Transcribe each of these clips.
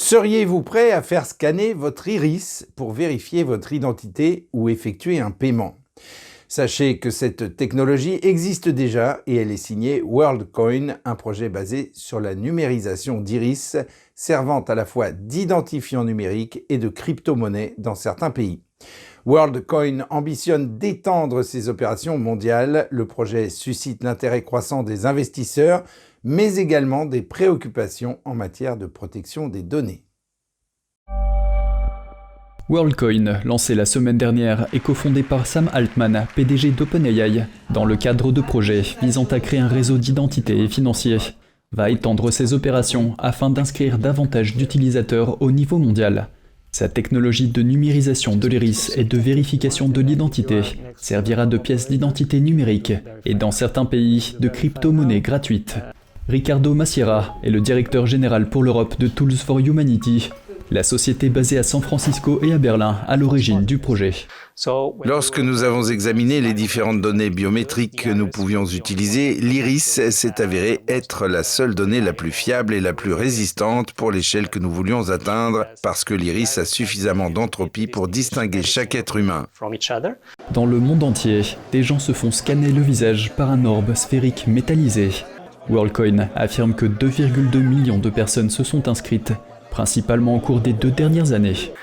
Seriez-vous prêt à faire scanner votre iris pour vérifier votre identité ou effectuer un paiement? Sachez que cette technologie existe déjà et elle est signée WorldCoin, un projet basé sur la numérisation d'iris servant à la fois d'identifiant numérique et de crypto-monnaie dans certains pays. WorldCoin ambitionne d'étendre ses opérations mondiales. Le projet suscite l'intérêt croissant des investisseurs, mais également des préoccupations en matière de protection des données. WorldCoin, lancé la semaine dernière, est cofondé par Sam Altman, PDG d'OpenAI, dans le cadre de projets visant à créer un réseau d'identité financier, va étendre ses opérations afin d'inscrire davantage d'utilisateurs au niveau mondial. Sa technologie de numérisation de l'iris et de vérification de l'identité servira de pièce d'identité numérique et dans certains pays de crypto-monnaie gratuite. Ricardo Massiera est le directeur général pour l'Europe de Tools for Humanity, la société basée à San Francisco et à Berlin à l'origine du projet. Lorsque nous avons examiné les différentes données biométriques que nous pouvions utiliser, l'iris s'est avéré être la seule donnée la plus fiable et la plus résistante pour l'échelle que nous voulions atteindre, parce que l'iris a suffisamment d'entropie pour distinguer chaque être humain. Dans le monde entier, des gens se font scanner le visage par un orbe sphérique métallisé. WorldCoin affirme que 2,2 millions de personnes se sont inscrites, principalement au cours des 2 dernières années.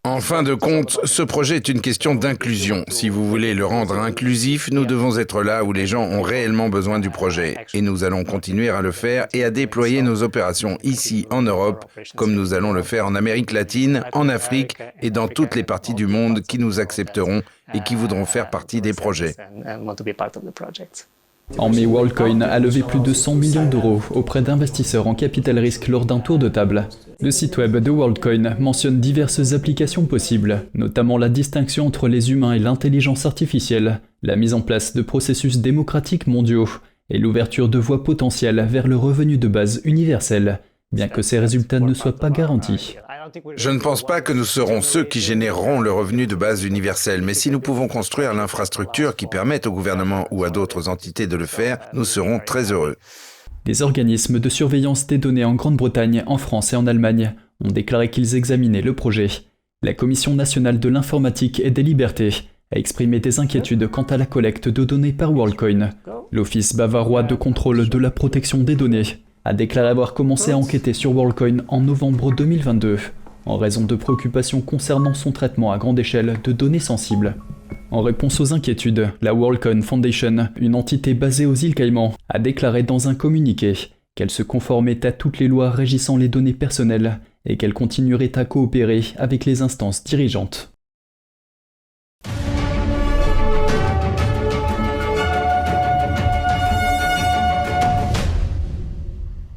En fin de compte, ce projet est une question d'inclusion. Si vous voulez le rendre inclusif, nous devons être là où les gens ont réellement besoin du projet. Et nous allons continuer à le faire et à déployer nos opérations ici en Europe, comme nous allons le faire en Amérique latine, en Afrique et dans toutes les parties du monde qui nous accepteront et qui voudront faire partie des projets. En mai, WorldCoin a levé plus de 100 millions d'euros auprès d'investisseurs en capital risque lors d'un tour de table. Le site web de WorldCoin mentionne diverses applications possibles, notamment la distinction entre les humains et l'intelligence artificielle, la mise en place de processus démocratiques mondiaux et l'ouverture de voies potentielles vers le revenu de base universel, bien que ces résultats ne soient pas garantis. Je ne pense pas que nous serons ceux qui généreront le revenu de base universel, mais si nous pouvons construire l'infrastructure qui permette au gouvernement ou à d'autres entités de le faire, nous serons très heureux. Des organismes de surveillance des données en Grande-Bretagne, en France et en Allemagne ont déclaré qu'ils examinaient le projet. La Commission nationale de l'informatique et des libertés a exprimé des inquiétudes quant à la collecte de données par WorldCoin. L'Office bavarois de contrôle de la protection des données a déclaré avoir commencé à enquêter sur WorldCoin en novembre 2022, en raison de préoccupations concernant son traitement à grande échelle de données sensibles. En réponse aux inquiétudes, la WorldCoin Foundation, une entité basée aux îles Caïmans, a déclaré dans un communiqué qu'elle se conformait à toutes les lois régissant les données personnelles et qu'elle continuerait à coopérer avec les instances dirigeantes.